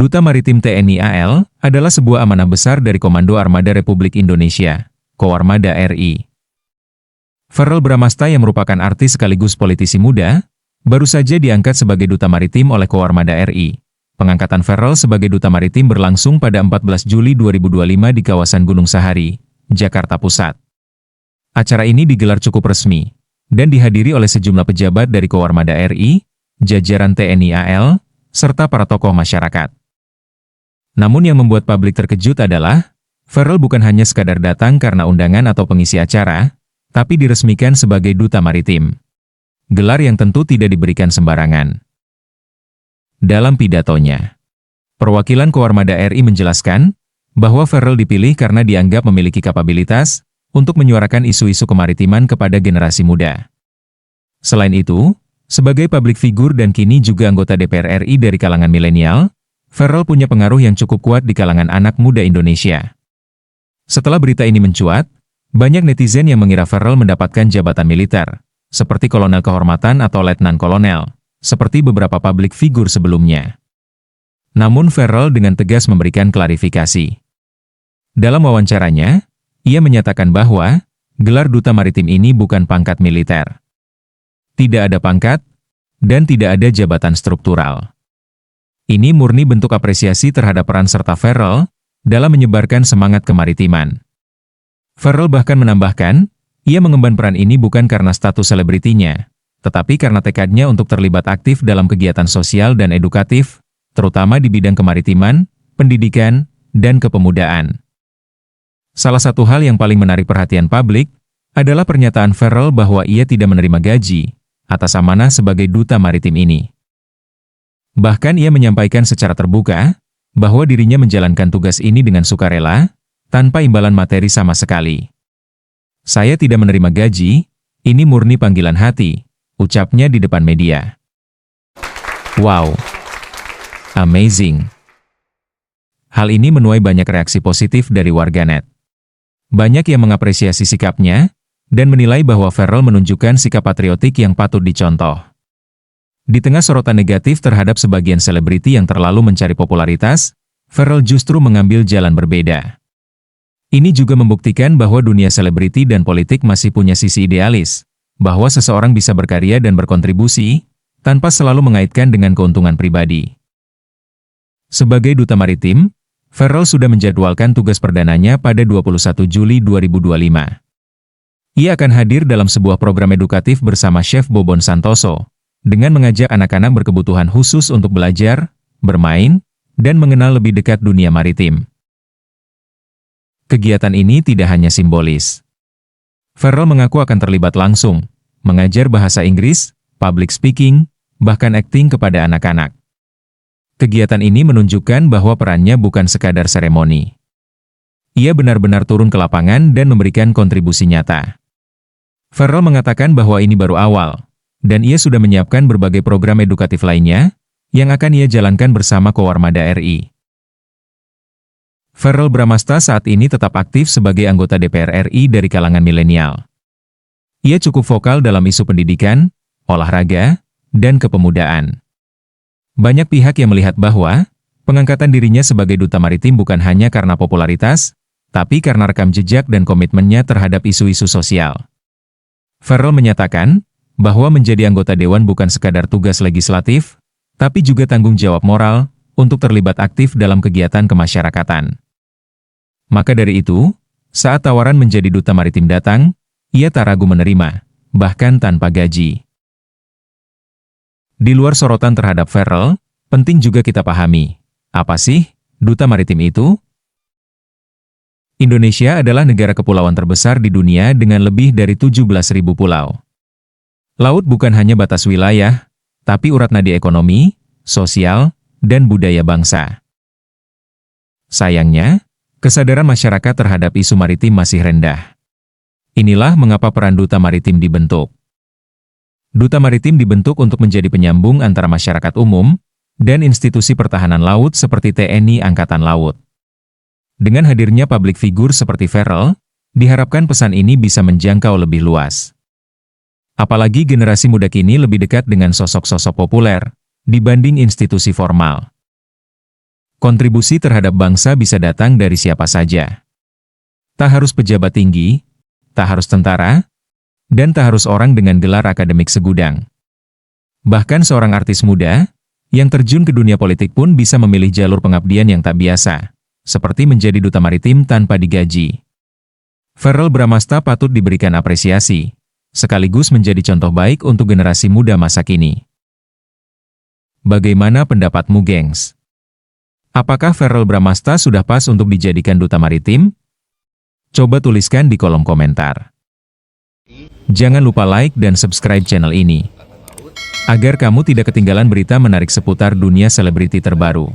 Duta Maritim TNI AL adalah sebuah amanah besar dari Komando Armada Republik Indonesia, Koarmada RI. Verrel Bramasta yang merupakan artis sekaligus politisi muda, baru saja diangkat sebagai Duta Maritim oleh Koarmada RI. Pengangkatan Verrel sebagai Duta Maritim berlangsung pada 14 Juli 2025 di kawasan Gunung Sahari, Jakarta Pusat. Acara ini digelar cukup resmi, dan dihadiri oleh sejumlah pejabat dari Koarmada RI, jajaran TNI AL, serta para tokoh masyarakat. Namun yang membuat publik terkejut adalah, Verrel bukan hanya sekadar datang karena undangan atau pengisi acara, tapi diresmikan sebagai Duta Maritim. Gelar yang tentu tidak diberikan sembarangan. Dalam pidatonya, perwakilan Koarmada RI menjelaskan bahwa Verrel dipilih karena dianggap memiliki kapabilitas untuk menyuarakan isu-isu kemaritiman kepada generasi muda. Selain itu, sebagai public figure dan kini juga anggota DPR RI dari kalangan milenial, Verrel punya pengaruh yang cukup kuat di kalangan anak muda Indonesia. Setelah berita ini mencuat, banyak netizen yang mengira Verrel mendapatkan jabatan militer, seperti kolonel kehormatan atau letnan kolonel, seperti beberapa public figure sebelumnya. Namun Verrel dengan tegas memberikan klarifikasi. Dalam wawancaranya, ia menyatakan bahwa gelar Duta Maritim ini bukan pangkat militer. Tidak ada pangkat, dan tidak ada jabatan struktural. Ini murni bentuk apresiasi terhadap peran serta Verrel dalam menyebarkan semangat kemaritiman. Verrel bahkan menambahkan, ia mengemban peran ini bukan karena status selebritinya, tetapi karena tekadnya untuk terlibat aktif dalam kegiatan sosial dan edukatif, terutama di bidang kemaritiman, pendidikan, dan kepemudaan. Salah satu hal yang paling menarik perhatian publik adalah pernyataan Verrel bahwa ia tidak menerima gaji atas amanah sebagai Duta Maritim ini. Bahkan ia menyampaikan secara terbuka bahwa dirinya menjalankan tugas ini dengan sukarela, tanpa imbalan materi sama sekali. Saya tidak menerima gaji, ini murni panggilan hati, ucapnya di depan media. Wow! Amazing! Hal ini menuai banyak reaksi positif dari warganet. Banyak yang mengapresiasi sikapnya, dan menilai bahwa Verrel menunjukkan sikap patriotik yang patut dicontoh. Di tengah sorotan negatif terhadap sebagian selebriti yang terlalu mencari popularitas, Verrel justru mengambil jalan berbeda. Ini juga membuktikan bahwa dunia selebriti dan politik masih punya sisi idealis, bahwa seseorang bisa berkarya dan berkontribusi, tanpa selalu mengaitkan dengan keuntungan pribadi. Sebagai Duta Maritim, Verrel sudah menjadwalkan tugas perdananya pada 21 Juli 2025. Ia akan hadir dalam sebuah program edukatif bersama Chef Bobon Santoso, dengan mengajak anak-anak berkebutuhan khusus untuk belajar, bermain, dan mengenal lebih dekat dunia maritim. Kegiatan ini tidak hanya simbolis. Verrel mengaku akan terlibat langsung, mengajar bahasa Inggris, public speaking, bahkan akting kepada anak-anak. Kegiatan ini menunjukkan bahwa perannya bukan sekadar seremoni. Ia benar-benar turun ke lapangan dan memberikan kontribusi nyata. Verrel mengatakan bahwa ini baru awal, dan ia sudah menyiapkan berbagai program edukatif lainnya, yang akan ia jalankan bersama Koarmada RI. Verrel Bramasta saat ini tetap aktif sebagai anggota DPR RI dari kalangan milenial. Ia cukup vokal dalam isu pendidikan, olahraga, dan kepemudaan. Banyak pihak yang melihat bahwa, pengangkatan dirinya sebagai Duta Maritim bukan hanya karena popularitas, tapi karena rekam jejak dan komitmennya terhadap isu-isu sosial. Verrel menyatakan, bahwa menjadi anggota dewan bukan sekadar tugas legislatif, tapi juga tanggung jawab moral untuk terlibat aktif dalam kegiatan kemasyarakatan. Maka dari itu, saat tawaran menjadi Duta Maritim datang, ia tak ragu menerima, bahkan tanpa gaji. Di luar sorotan terhadap Verrel, penting juga kita pahami, apa sih Duta Maritim itu? Indonesia adalah negara kepulauan terbesar di dunia dengan lebih dari 17.000 pulau. Laut bukan hanya batas wilayah, tapi urat nadi ekonomi, sosial, dan budaya bangsa. Sayangnya, kesadaran masyarakat terhadap isu maritim masih rendah. Inilah mengapa peran Duta Maritim dibentuk. Duta Maritim dibentuk untuk menjadi penyambung antara masyarakat umum dan institusi pertahanan laut seperti TNI Angkatan Laut. Dengan hadirnya public figure seperti Verrel, diharapkan pesan ini bisa menjangkau lebih luas. Apalagi generasi muda kini lebih dekat dengan sosok-sosok populer dibanding institusi formal. Kontribusi terhadap bangsa bisa datang dari siapa saja. Tak harus pejabat tinggi, tak harus tentara, dan tak harus orang dengan gelar akademik segudang. Bahkan seorang artis muda yang terjun ke dunia politik pun bisa memilih jalur pengabdian yang tak biasa, seperti menjadi duta maritim tanpa digaji. Verrell Bramasta patut diberikan apresiasi, sekaligus menjadi contoh baik untuk generasi muda masa kini. Bagaimana pendapatmu, gengs? Apakah Verrell Bramasta sudah pas untuk dijadikan duta maritim? Coba tuliskan di kolom komentar. Jangan lupa like dan subscribe channel ini, agar kamu tidak ketinggalan berita menarik seputar dunia selebriti terbaru.